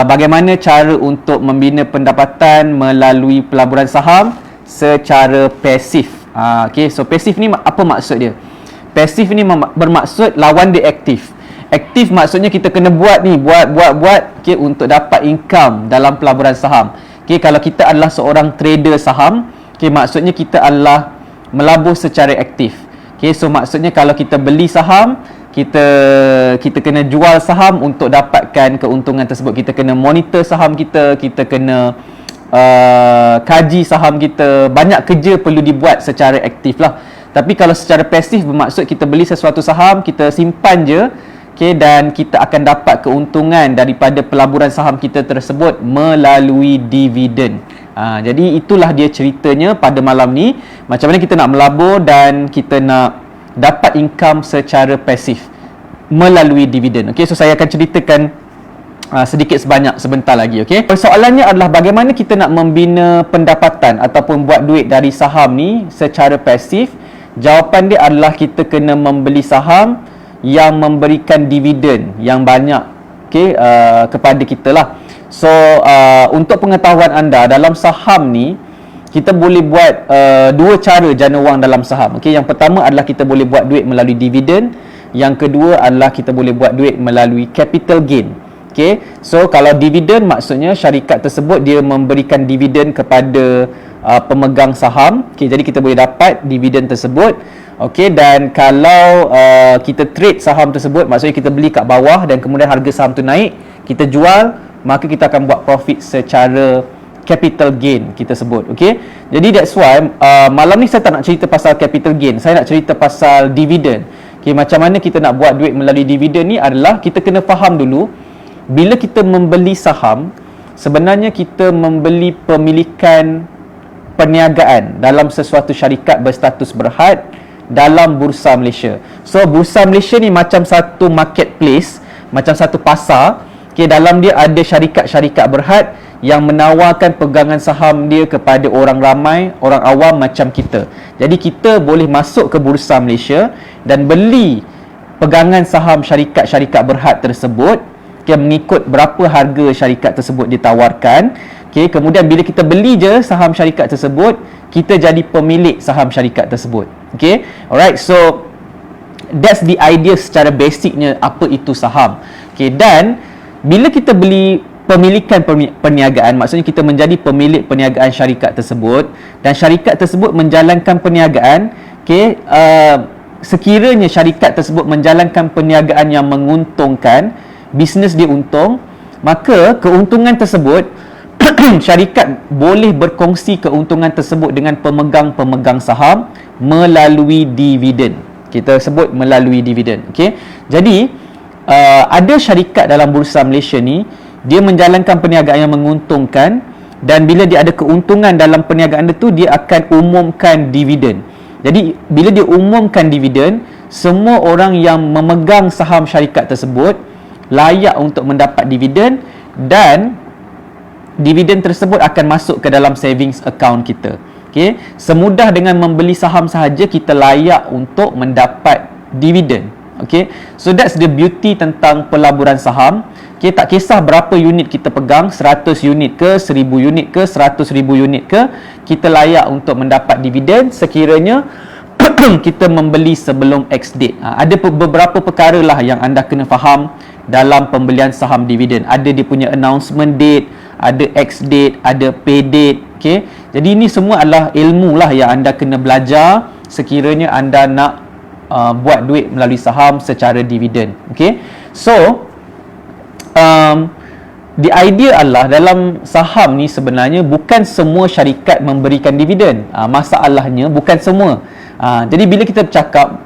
bagaimana cara untuk membina pendapatan melalui pelaburan saham secara pasif. Okey, so pasif ni apa maksud dia? Pasif ni bermaksud lawan dia aktif. Aktif maksudnya kita kena buat ni, buat okey, untuk dapat income dalam pelaburan saham. Okey, kalau kita adalah seorang trader saham, okey, maksudnya kita adalah melabur secara aktif. Okey, so maksudnya kalau kita beli saham, kita kena jual saham untuk dapatkan keuntungan tersebut. Kita kena monitor saham kita kena kaji saham kita. Banyak kerja perlu dibuat secara aktif lah. Tapi kalau secara pasif bermaksud kita beli sesuatu saham, kita simpan je, okay, dan kita akan dapat keuntungan daripada pelaburan saham kita tersebut melalui dividen. Jadi itulah dia ceritanya pada malam ni, macam mana kita nak melabur dan kita nak dapat income secara pasif melalui dividen. Okay, so saya akan ceritakan sedikit sebanyak sebentar lagi. Okay, persoalannya adalah bagaimana kita nak membina pendapatan ataupun buat duit dari saham ni secara pasif. Jawapan dia adalah kita kena membeli saham yang memberikan dividen yang banyak, okay, kepada kita lah. So untuk pengetahuan anda, dalam saham ni kita boleh buat dua cara jana wang dalam saham. Okay, yang pertama adalah kita boleh buat duit melalui dividen. Yang kedua adalah kita boleh buat duit melalui capital gain. Okay, so kalau dividen maksudnya syarikat tersebut dia memberikan dividen kepada pemegang saham. Okay, jadi kita boleh dapat dividen tersebut. Okay, dan kalau kita trade saham tersebut, maksudnya kita beli kat bawah dan kemudian harga saham tu naik, kita jual, maka kita akan buat profit secara capital gain kita sebut. Okay, jadi that's why malam ni saya tak nak cerita pasal capital gain, saya nak cerita pasal dividen. Okay, macam mana kita nak buat duit melalui dividen ni adalah kita kena faham dulu, bila kita membeli saham, sebenarnya kita membeli pemilikan perniagaan dalam sesuatu syarikat berstatus berhad dalam Bursa Malaysia. So Bursa Malaysia ni macam satu marketplace, macam satu pasar. Okay, dalam dia ada syarikat-syarikat berhad yang menawarkan pegangan saham dia kepada orang ramai, orang awam macam kita. Jadi kita boleh masuk ke Bursa Malaysia dan beli pegangan saham syarikat-syarikat berhad tersebut, okay, mengikut berapa harga syarikat tersebut ditawarkan. Okay, kemudian bila kita beli je saham syarikat tersebut, kita jadi pemilik saham syarikat tersebut. Okay, alright, so that's the idea secara basicnya apa itu saham. Okay, dan bila kita beli pemilikan perniagaan, maksudnya kita menjadi pemilik perniagaan syarikat tersebut dan syarikat tersebut menjalankan perniagaan. Okay, sekiranya syarikat tersebut menjalankan perniagaan yang menguntungkan, bisnes dia untung, maka keuntungan tersebut syarikat boleh berkongsi keuntungan tersebut dengan pemegang-pemegang saham melalui dividen. Kita sebut melalui dividen. Okay, jadi ada syarikat dalam Bursa Malaysia ni, dia menjalankan perniagaan yang menguntungkan, dan bila dia ada keuntungan dalam perniagaan itu, dia akan umumkan dividen. Jadi bila dia umumkan dividen, semua orang yang memegang saham syarikat tersebut layak untuk mendapat dividen, dan dividen tersebut akan masuk ke dalam savings account kita. Okay, semudah dengan membeli saham sahaja kita layak untuk mendapat dividen. Okay, so that's the beauty tentang pelaburan saham. Okay, tak kisah berapa unit kita pegang, 100 unit ke, 1000 unit ke, 100,000 unit ke, kita layak untuk mendapat dividen sekiranya kita membeli sebelum X date. Ada beberapa perkara lah yang anda kena faham dalam pembelian saham dividen. Ada dia punya announcement date, ada X date, ada pay date. Okay, jadi ini semua adalah ilmu lah yang anda kena belajar sekiranya anda nak buat duit melalui saham secara dividen. Okay, so the idea adalah dalam saham ni sebenarnya bukan semua syarikat memberikan dividen. Masalahnya bukan semua. Jadi bila kita bercakap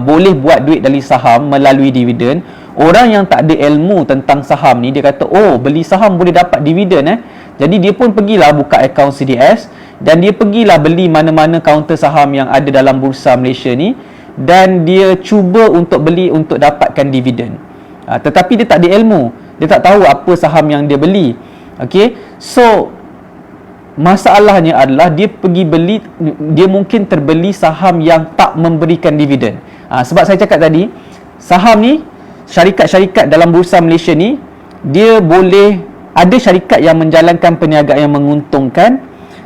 boleh buat duit dari saham melalui dividen, orang yang tak ada ilmu tentang saham ni, dia kata, oh, beli saham boleh dapat dividen Jadi dia pun pergilah buka akaun CDS dan dia pergilah beli mana-mana kaunter saham yang ada dalam Bursa Malaysia ni, dan dia cuba untuk beli untuk dapatkan dividen. Tetapi dia tak ada ilmu, dia tak tahu apa saham yang dia beli. Okay, so masalahnya adalah dia pergi beli, dia mungkin terbeli saham yang tak memberikan dividen. Sebab saya cakap tadi, saham ni, syarikat-syarikat dalam Bursa Malaysia ni, dia boleh ada syarikat yang menjalankan perniagaan yang menguntungkan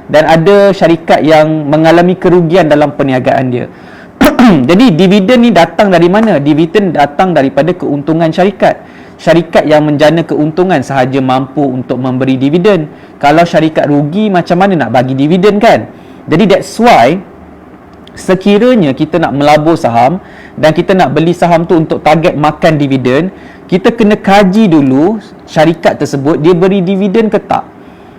dan ada syarikat yang mengalami kerugian dalam perniagaan dia. Jadi dividen ni datang dari mana? Dividen datang daripada keuntungan syarikat. Syarikat yang menjana keuntungan sahaja mampu untuk memberi dividen. Kalau syarikat rugi, macam mana nak bagi dividen kan? Jadi that's why sekiranya kita nak melabur saham dan kita nak beli saham tu untuk target makan dividen, kita kena kaji dulu syarikat tersebut dia beri dividen ke tak.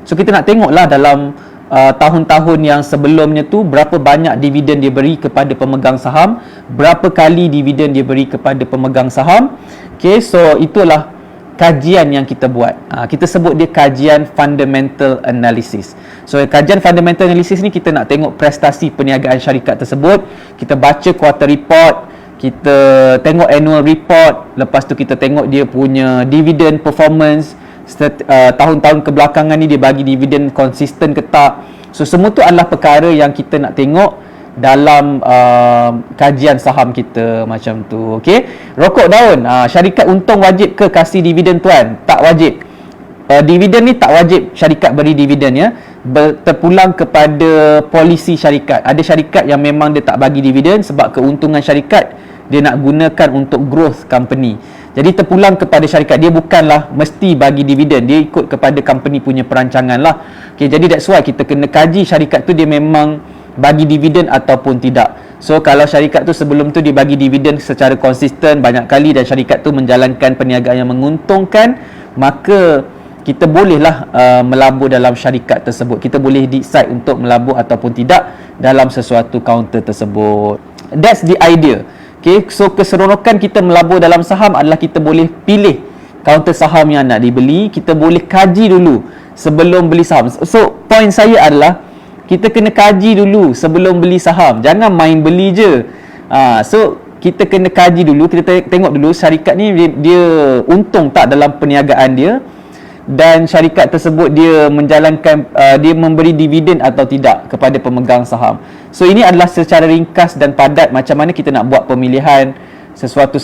So kita nak tengoklah dalam tahun-tahun yang sebelumnya tu berapa banyak dividen dia beri kepada pemegang saham, berapa kali dividen dia beri kepada pemegang saham. Okay, so itulah kajian yang kita buat. Kita sebut dia kajian fundamental analysis. So kajian fundamental analysis ni kita nak tengok prestasi perniagaan syarikat tersebut, kita baca quarter report, kita tengok annual report, lepas tu kita tengok dia punya dividend performance tahun-tahun kebelakangan ni dia bagi dividen konsisten ke tak. So semua tu adalah perkara yang kita nak tengok dalam kajian saham kita macam tu. Okey, rokok daun, syarikat untung wajib ke kasih dividen tuan? Tak wajib. Dividen ni tak wajib syarikat beri dividen ya. Terpulang kepada polisi syarikat. Ada syarikat yang memang dia tak bagi dividen sebab keuntungan syarikat dia nak gunakan untuk growth company. Jadi terpulang kepada syarikat, dia bukanlah mesti bagi dividen, dia ikut kepada company punya perancangan lah. Okay, jadi that's why kita kena kaji syarikat tu dia memang bagi dividen ataupun tidak. So kalau syarikat tu sebelum tu dia bagi dividen secara konsisten banyak kali dan syarikat tu menjalankan perniagaan yang menguntungkan, maka kita bolehlah melabur dalam syarikat tersebut. Kita boleh decide untuk melabur ataupun tidak dalam sesuatu counter tersebut. That's the idea. Okay, so keseronokan kita melabur dalam saham adalah kita boleh pilih counter saham yang nak dibeli. Kita boleh kaji dulu sebelum beli saham. So point saya adalah kita kena kaji dulu sebelum beli saham. Jangan main beli je. So kita kena kaji dulu, kita tengok dulu syarikat ni dia untung tak dalam perniagaan dia, dan syarikat tersebut dia menjalankan dia memberi dividen atau tidak kepada pemegang saham. So ini adalah secara ringkas dan padat macam mana kita nak buat pemilihan sesuatu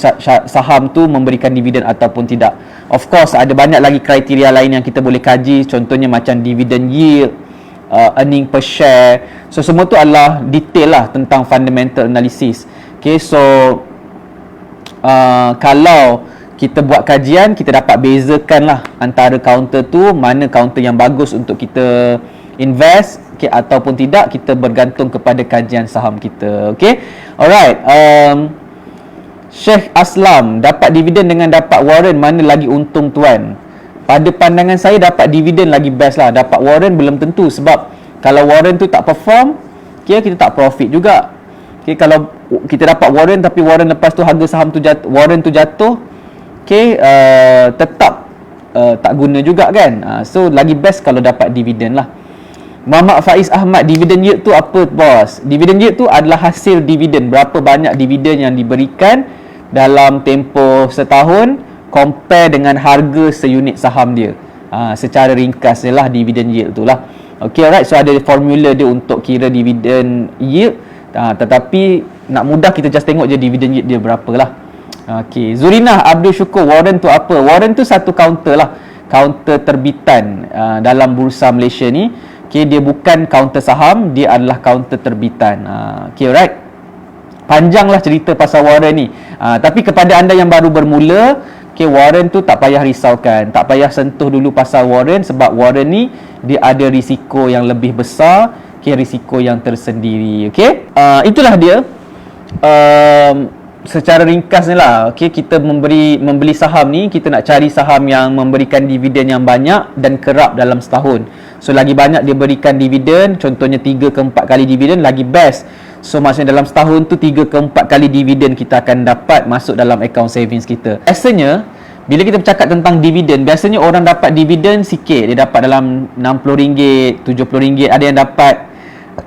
saham tu memberikan dividen ataupun tidak. Of course ada banyak lagi kriteria lain yang kita boleh kaji, contohnya macam dividend yield, earning per share. So semua tu adalah detail lah tentang fundamental analysis. Okay, so kalau kita buat kajian, kita dapat bezakan lah antara counter tu, mana counter yang bagus untuk kita invest, okay, ataupun tidak, kita bergantung kepada kajian saham kita. Okay, alright. Sheikh Aslam, dapat dividen dengan dapat warrant mana lagi untung tuan? Pada pandangan saya dapat dividen lagi best lah. Dapat warrant belum tentu, sebab kalau warrant tu tak perform, okay, kita tak profit juga. Okay, kalau kita dapat warrant tapi warrant lepas tu harga saham tu jatuh, warrant tu jatuh, okay, tetap tak guna juga kan. So lagi best kalau dapat dividen lah. Muhammad Faiz Ahmad, dividen yield tu apa bos? Dividen yield tu adalah hasil dividen, berapa banyak dividen yang diberikan dalam tempoh setahun compare dengan harga seunit saham dia. Secara ringkas je lah dividen yield tu lah. Okay, alright. So ada formula dia untuk kira dividen yield, tetapi nak mudah kita just tengok je dividen yield dia berapa lah. Okay, Zurinah Abdul Syukur, warrant tu apa? Warrant tu satu counter lah, counter terbitan dalam bursa Malaysia ni. Okay, dia bukan counter saham, dia adalah counter terbitan. Okay, alright. Panjanglah cerita pasal warrant ni. Tapi kepada anda yang baru bermula, okay, warrant tu tak payah risaukan, tak payah sentuh dulu pasal warrant, sebab warrant ni dia ada risiko yang lebih besar, okay, risiko yang tersendiri. Okay, itulah dia. Secara ringkas ni lah, okay, kita membeli saham ni, kita nak cari saham yang memberikan dividen yang banyak dan kerap dalam setahun. So lagi banyak dia berikan dividen, contohnya 3 ke 4 kali dividen, lagi best. So maksudnya dalam setahun tu 3 ke 4 kali dividen kita akan dapat masuk dalam account savings kita. Biasanya bila kita bercakap tentang dividen, biasanya orang dapat dividen sikit, dia dapat dalam RM60, RM70, ada yang dapat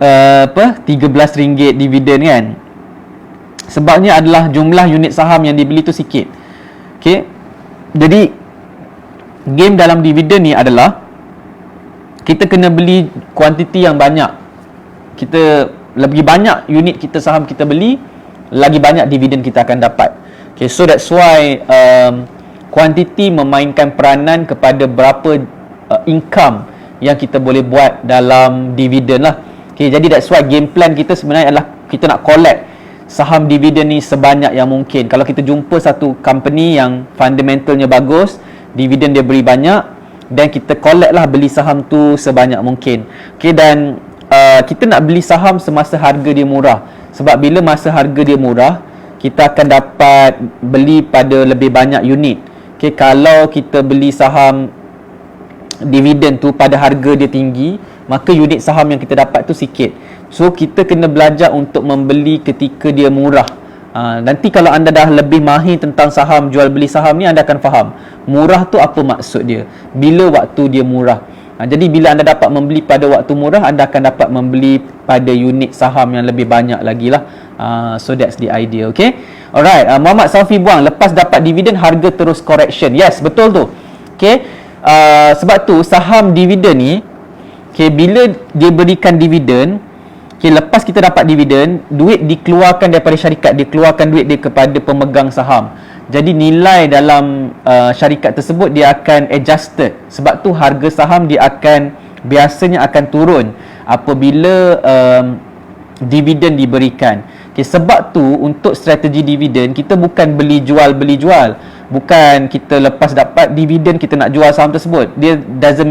RM13 dividen kan. Sebabnya adalah jumlah unit saham yang dibeli tu sikit. Okay, jadi game dalam dividen ni adalah kita kena beli kuantiti yang banyak. Kita lebih banyak unit kita saham kita beli, lagi banyak dividen kita akan dapat. Okay, so that's why kuantiti memainkan peranan kepada berapa income yang kita boleh buat dalam dividen lah. Okay, jadi that's why game plan kita sebenarnya adalah kita nak collect saham dividen ni sebanyak yang mungkin. Kalau kita jumpa satu company yang fundamentalnya bagus, dividen dia beri banyak, dan kita collect lah beli saham tu sebanyak mungkin. Okay, dan kita nak beli saham semasa harga dia murah. Sebab bila masa harga dia murah, kita akan dapat beli pada lebih banyak unit. Okay, kalau kita beli saham dividen tu pada harga dia tinggi, maka unit saham yang kita dapat tu sikit. So kita kena belajar untuk membeli ketika dia murah. Nanti kalau anda dah lebih mahir tentang saham, jual beli saham ni, anda akan faham murah tu apa maksud dia, bila waktu dia murah. Jadi bila anda dapat membeli pada waktu murah, anda akan dapat membeli pada unit saham yang lebih banyak lagi lah. So that's the idea. Okay, alright. Muhammad Safi Buang, lepas dapat dividen harga terus correction. Yes, betul tu. Okay, sebab tu saham dividen ni, okay, bila dia berikan dividen, okay, lepas kita dapat dividen, duit dikeluarkan daripada syarikat, dia keluarkan duit dia kepada pemegang saham. Jadi nilai dalam syarikat tersebut dia akan adjusted. Sebab tu harga saham dia akan biasanya akan turun apabila dividen diberikan. Okay, sebab tu untuk strategi dividen kita bukan beli jual. Bukan kita lepas dapat dividen kita nak jual saham tersebut. Dia doesn't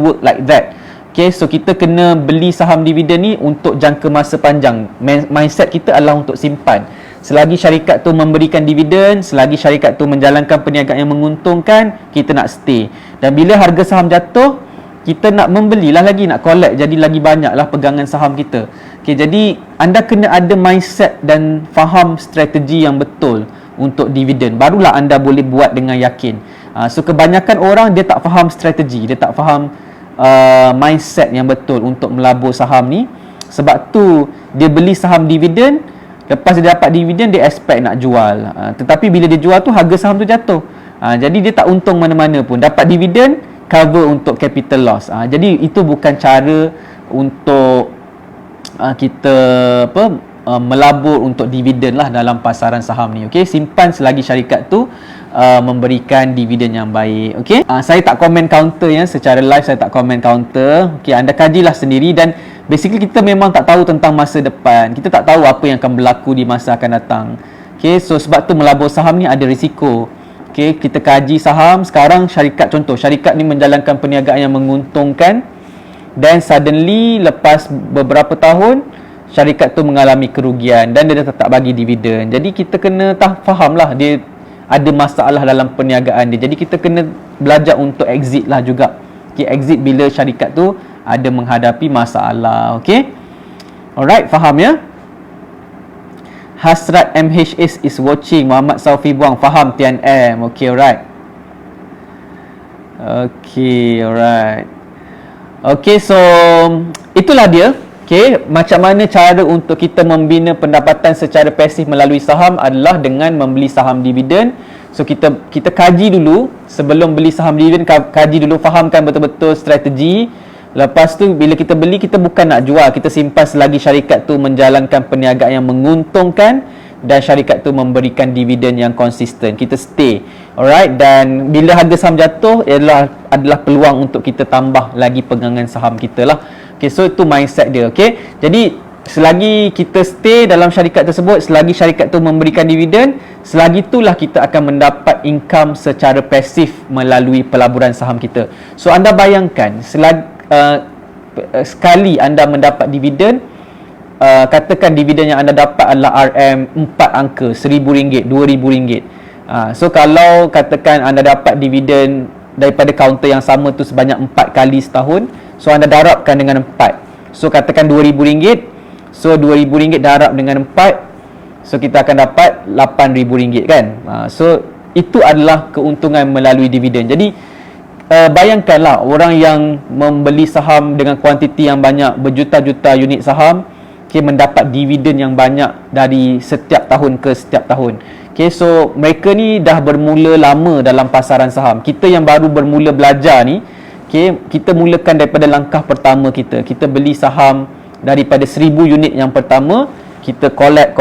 work like that. Okay, so kita kena beli saham dividen ni untuk jangka masa panjang. Mindset kita adalah untuk simpan. Selagi syarikat tu memberikan dividen, selagi syarikat tu menjalankan perniagaan yang menguntungkan, kita nak stay. Dan bila harga saham jatuh, kita nak membelilah lagi, nak collect, jadi lagi banyaklah pegangan saham kita. Okay, jadi anda kena ada mindset dan faham strategi yang betul untuk dividen. Barulah anda boleh buat dengan yakin. So kebanyakan orang dia tak faham strategi, dia tak faham mindset yang betul untuk melabur saham ni. Sebab tu dia beli saham dividen, lepas dia dapat dividen dia expect nak jual, tetapi bila dia jual tu harga saham tu jatuh. Jadi dia tak untung mana-mana pun. Dapat dividen cover untuk capital loss. Jadi itu bukan cara untuk kita melabur untuk dividen lah dalam pasaran saham ni. Okey, simpan selagi syarikat tu memberikan dividen yang baik. Okey, saya tak komen counter ya, secara live saya tak komen counter. Okey, anda kajilah sendiri. Dan basically kita memang tak tahu tentang masa depan. Kita tak tahu apa yang akan berlaku di masa akan datang. Okey, so sebab tu melabur saham ni ada risiko. Okey, kita kaji saham sekarang, syarikat, contoh syarikat ni menjalankan perniagaan yang menguntungkan, dan suddenly lepas beberapa tahun syarikat tu mengalami kerugian dan dia dah tak bagi dividen. Jadi kita kena faham lah dia ada masalah dalam perniagaan dia. Jadi kita kena belajar untuk exit lah juga. Okay, exit bila syarikat tu ada menghadapi masalah. Okay, alright, faham ya? Hasrat MHS is watching. Muhammad Saufi Buang, faham Tian M. Okay, alright. Okay, alright. Okay, so itulah dia. Okay, macam mana cara untuk kita membina pendapatan secara pasif melalui saham adalah dengan membeli saham dividen. So kita kaji dulu sebelum beli saham dividen, kaji dulu, fahamkan betul-betul strategi. Lepas tu bila kita beli, kita bukan nak jual, kita simpan selagi syarikat tu menjalankan perniagaan yang menguntungkan dan syarikat tu memberikan dividen yang konsisten. Kita stay. Alright, dan bila harga saham jatuh adalah peluang untuk kita tambah lagi pegangan saham kita lah. Okay, so itu mindset dia. Okay, jadi selagi kita stay dalam syarikat tersebut, selagi syarikat tu memberikan dividen, selagi itulah kita akan mendapat income secara pasif melalui pelaburan saham kita. So anda bayangkan, sekali anda mendapat dividen, katakan dividen yang anda dapat adalah RM 4 angka, RM1,000, RM2,000. So kalau katakan anda dapat dividen daripada kaunter yang sama tu sebanyak 4 kali setahun, so anda darabkan dengan 4. So katakan RM2,000, so RM2,000 darab dengan 4, so kita akan dapat RM8,000 kan. So itu adalah keuntungan melalui dividen. Jadi bayangkanlah orang yang membeli saham dengan kuantiti yang banyak, berjuta-juta unit saham, okay, mendapat dividen yang banyak dari setiap tahun ke setiap tahun. Okay, so mereka ni dah bermula lama dalam pasaran saham. Kita yang baru bermula belajar ni, okay, kita mulakan daripada langkah pertama kita. Kita beli saham daripada 1000 unit yang pertama, kita collect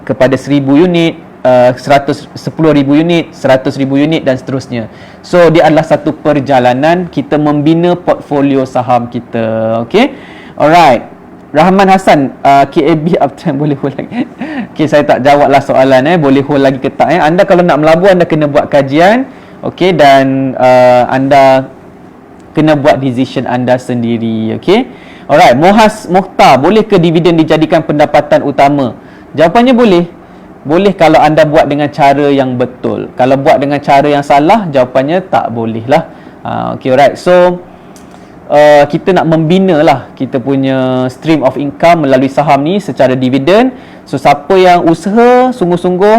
kepada 1000 unit, 10,000 unit, 100,000 unit dan seterusnya. So dia adalah satu perjalanan kita membina portfolio saham kita. Okey. Alright. Rahman Hassan, KAB uptime boleh hold lagi. Okey, saya tak jawablah soalan boleh hold lagi ke tak Anda kalau nak melabur anda kena buat kajian. Okey, dan anda kena buat decision anda sendiri. Okey. Alright, Mohas Mukhtar, boleh ke dividen dijadikan pendapatan utama? Jawapannya boleh. Boleh kalau anda buat dengan cara yang betul. Kalau buat dengan cara yang salah, jawapannya tak boleh lah. Okay, alright. So, kita nak membina lah kita punya stream of income melalui saham ni secara dividen. So, siapa yang usaha sungguh-sungguh,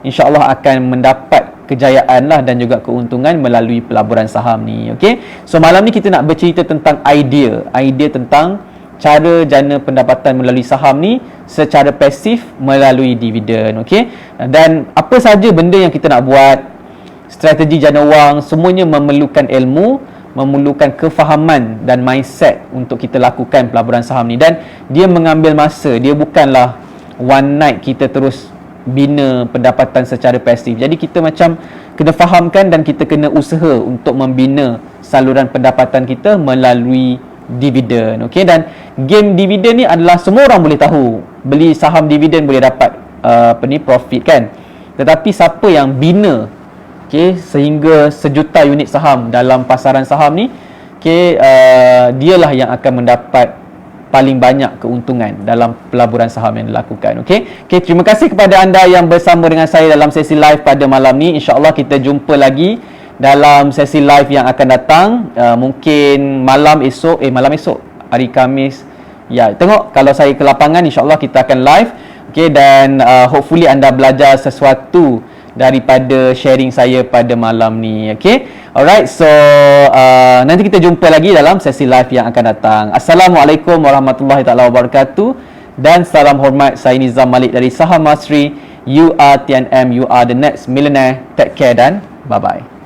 insyaAllah akan mendapat kejayaan lah dan juga keuntungan melalui pelaburan saham ni. Okay. So, malam ni kita nak bercerita tentang idea tentang cara jana pendapatan melalui saham ni secara pasif melalui dividen. Okey, dan apa saja benda yang kita nak buat, strategi jana wang, semuanya memerlukan ilmu, memerlukan kefahaman dan mindset untuk kita lakukan pelaburan saham ni. Dan dia mengambil masa, dia bukanlah one night kita terus bina pendapatan secara pasif. Jadi kita macam kena fahamkan dan kita kena usaha untuk membina saluran pendapatan kita melalui dividen. Okey, dan game dividen ni adalah semua orang boleh tahu. Beli saham dividen boleh dapat profit kan. Tetapi siapa yang bina sehingga 1 juta unit saham dalam pasaran saham ni, dialah yang akan mendapat paling banyak keuntungan dalam pelaburan saham yang dilakukan. Okey, terima kasih kepada anda yang bersama dengan saya dalam sesi live pada malam ni. InsyaAllah kita jumpa lagi dalam sesi live yang akan datang, mungkin malam esok hari Khamis. Ya, tengok kalau saya ke lapangan, insyaAllah kita akan live. Okey, dan hopefully anda belajar sesuatu daripada sharing saya pada malam ni. Okey, alright. So nanti kita jumpa lagi dalam sesi live yang akan datang. Assalamualaikum warahmatullahi taala wabarakatuh dan salam hormat. Saya Nizam Malik dari Saham Mastery. You are TNM, you are the next millionaire. Take care dan bye bye.